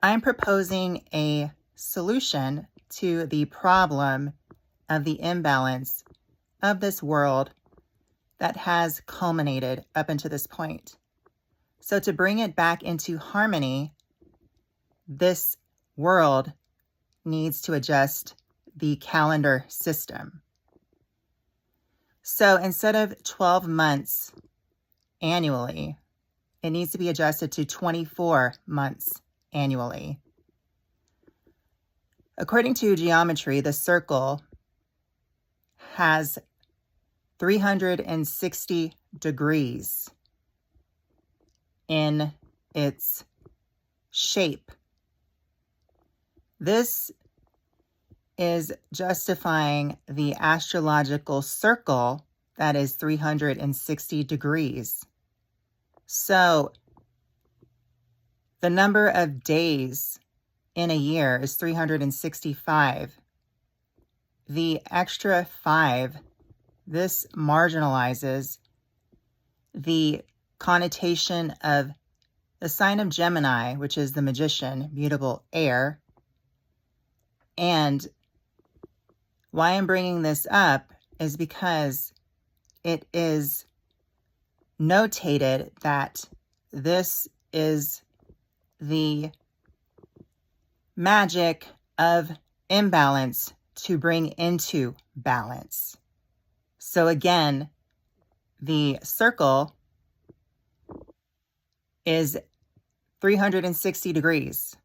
I'm proposing a solution to the problem of the imbalance of this world that has culminated up until this point. So to bring it back into harmony, this world needs to adjust the calendar system. So instead of 12 months annually, it needs to be adjusted to 24 months annually. According to geometry, the circle has 360 degrees in its shape. This is justifying the astrological circle that is 360 degrees. So the number of days in a year is 365. The extra 5, this marginalizes the connotation of the sign of Gemini, which is the magician, mutable air. And why I'm bringing this up is because it is notated that this is the magic of imbalance to bring into balance. So again, the circle is 360 degrees,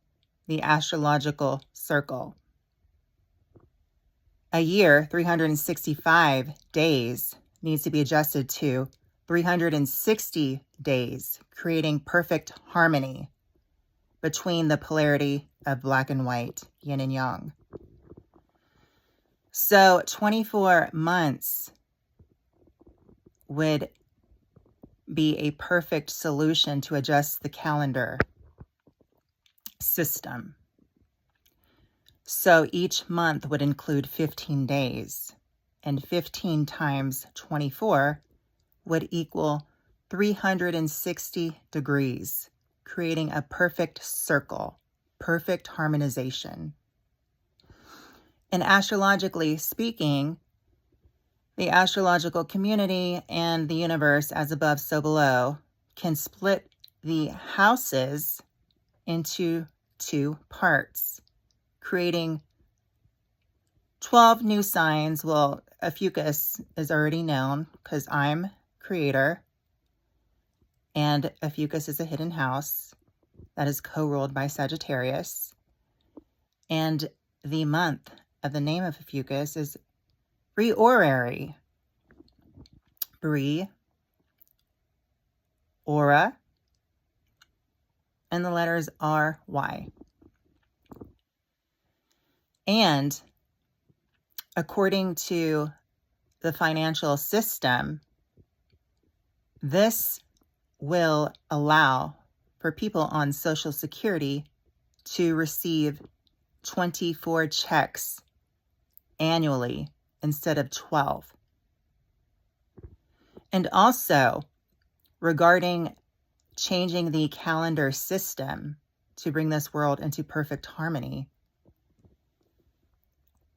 the astrological circle. A year, 365 days, needs to be adjusted to 360 days, creating perfect harmony between the polarity of black and white, yin and yang. So 24 months would be a perfect solution to adjust the calendar system. So each month would include 15 days, and 15 times 24 would equal 360 degrees, creating a perfect circle, perfect harmonization. And astrologically speaking, the astrological community and the universe, as above, so below, can split the houses into 2 parts, creating 12 new signs. Well, Ophiuchus is already known because I'm creator, and Ophiuchus is a hidden house that is co-ruled by Sagittarius. And the month of the name of Ophiuchus is Bree-orary. Bree, Aura, and the letters R-Y. And according to the financial system, this will allow for people on Social Security to receive 24 checks annually instead of 12. And also, regarding changing the calendar system to bring this world into perfect harmony,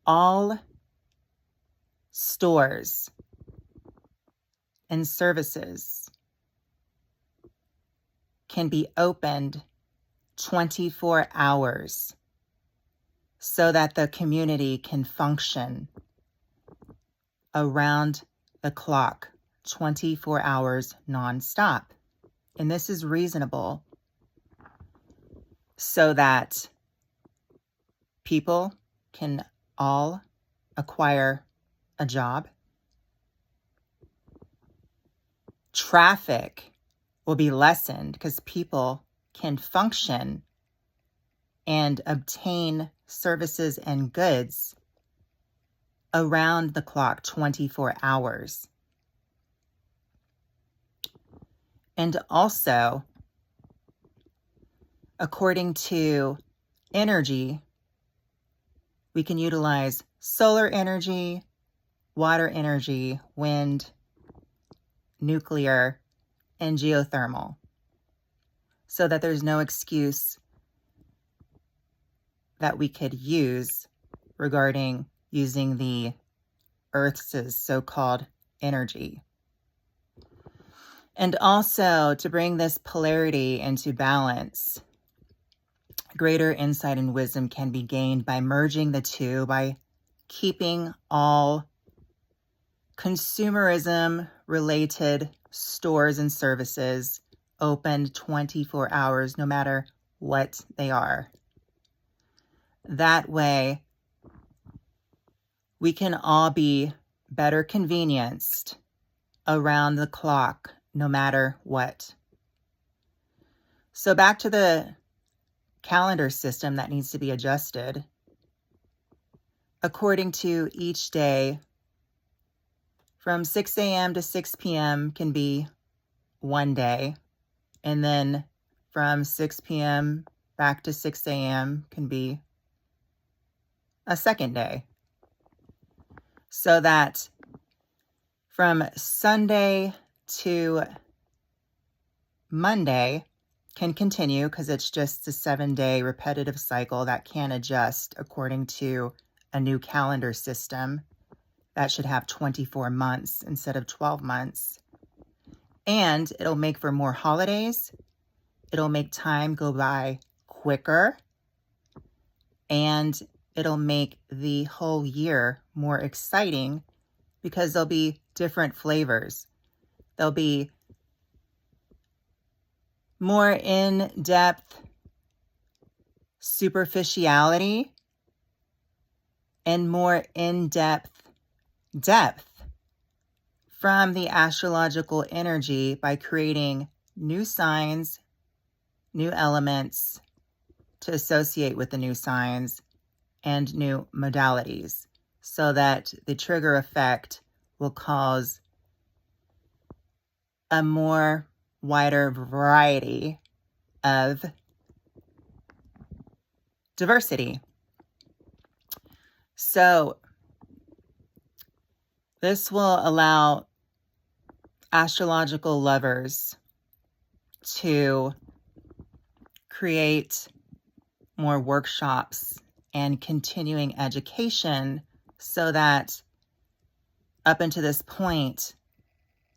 all stores and services can be opened 24 hours so that the community can function around the clock, 24 hours nonstop. And this is reasonable so that people can all acquire a job. Traffic will be lessened because people can function and obtain services and goods around the clock, 24 hours. And also, according to energy, we can utilize solar energy, water energy, wind, nuclear, and geothermal, so that there's no excuse that we could use regarding using the Earth's so-called energy. And also to bring this polarity into balance, greater insight and wisdom can be gained by merging the two, by keeping all consumerism-related stores and services open 24 hours, no matter what they are. That way, we can all be better convenienced around the clock, no matter what. So back to the calendar system that needs to be adjusted. According to each day, from 6 a.m. to 6 p.m. can be one day, and then from 6 p.m. back to 6 a.m. can be a second day. So that from Sunday to Monday can continue, because it's just a 7-day repetitive cycle that can adjust according to a new calendar system that should have 24 months instead of 12 months. And it'll make for more holidays. It'll make time go by quicker. And it'll make the whole year more exciting because there'll be different flavors. There'll be more in-depth superficiality and more in-depth depth from the astrological energy by creating new signs, new elements to associate with the new signs, and new modalities, so that the trigger effect will cause a more wider variety of diversity. So this will allow astrological lovers to create more workshops and continuing education, so that up until this point,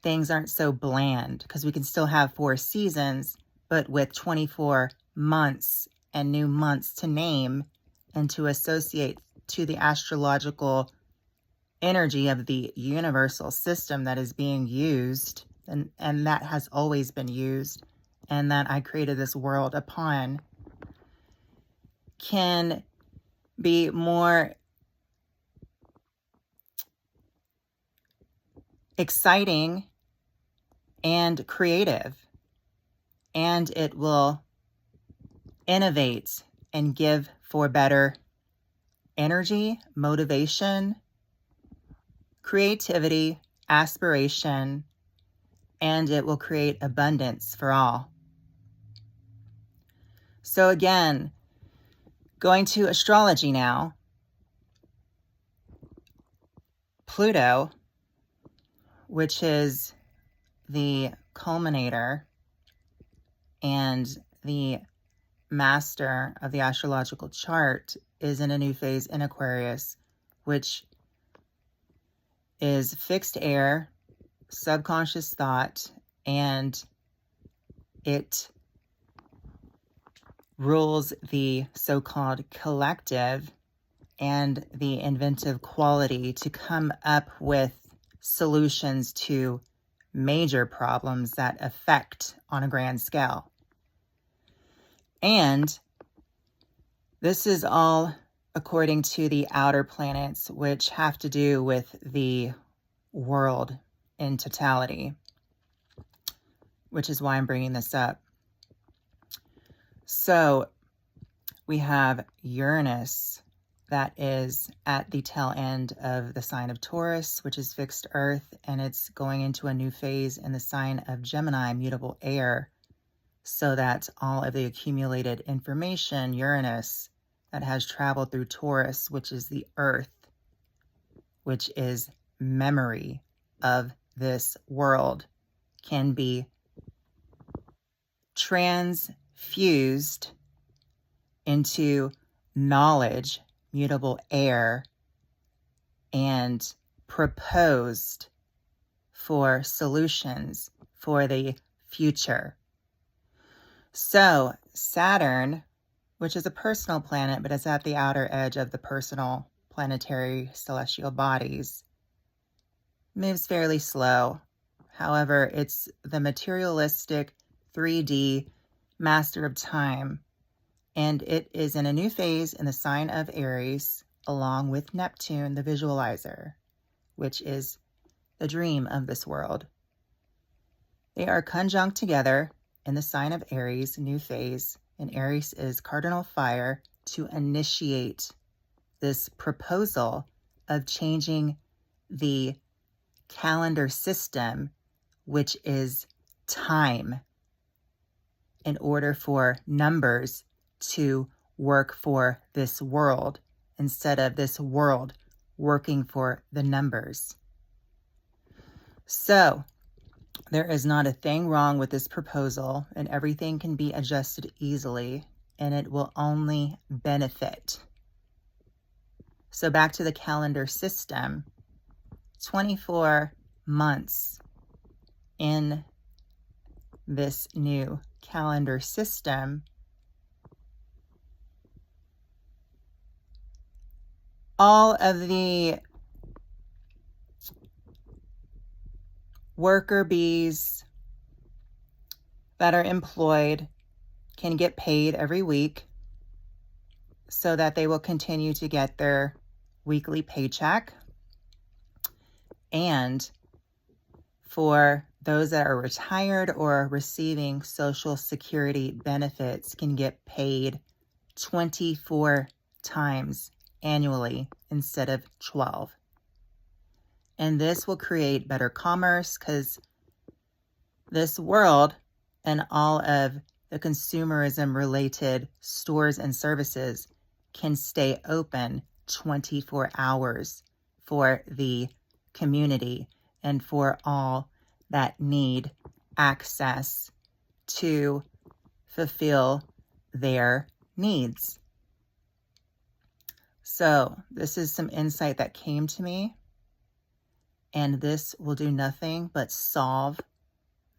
things aren't so bland, because we can still have 4 seasons, but with 24 months and new months to name and to associate to the astrological energy of the universal system that is being used, and that has always been used, and that I created this world upon, can be more exciting and creative, and it will innovate and give for better energy, motivation, creativity, aspiration, and it will create abundance for all. So again, going to astrology now, Pluto, which is the culminator and the master of the astrological chart, is in a new phase in Aquarius, which is fixed air, subconscious thought, and it rules the so-called collective and the inventive quality to come up with solutions to major problems that affect on a grand scale. And this is all according to the outer planets, which have to do with the world in totality, which is why I'm bringing this up. So we have Uranus, that is at the tail end of the sign of Taurus, which is fixed earth, and it's going into a new phase in the sign of Gemini, mutable air, so that all of the accumulated information, Uranus, that has traveled through Taurus, which is the earth, which is memory of this world, can be transfused into knowledge, mutable air, and proposed for solutions for the future. So Saturn, which is a personal planet, but it's at the outer edge of the personal planetary celestial bodies, moves fairly slow. However, it's the materialistic 3D master of time, and it is in a new phase in the sign of Aries, along with Neptune, the visualizer, which is the dream of this world. They are conjunct together in the sign of Aries, new phase, and Aries is cardinal fire to initiate this proposal of changing the calendar system, which is time, in order for numbers to work for this world instead of this world working for the numbers. So there is not a thing wrong with this proposal, and everything can be adjusted easily, and it will only benefit. So back to the calendar system, 24 months in this new calendar system, all of the worker bees that are employed can get paid every week so that they will continue to get their weekly paycheck. And for those that are retired or receiving Social Security benefits can get paid 24 times annually instead of 12. And this will create better commerce because this world and all of the consumerism related stores and services can stay open 24 hours for the community and for all that need access to fulfill their needs. So this is some insight that came to me, and this will do nothing but solve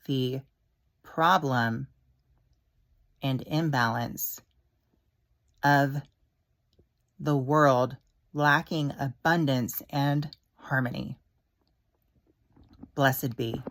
the problem and imbalance of the world lacking abundance and harmony. Blessed be.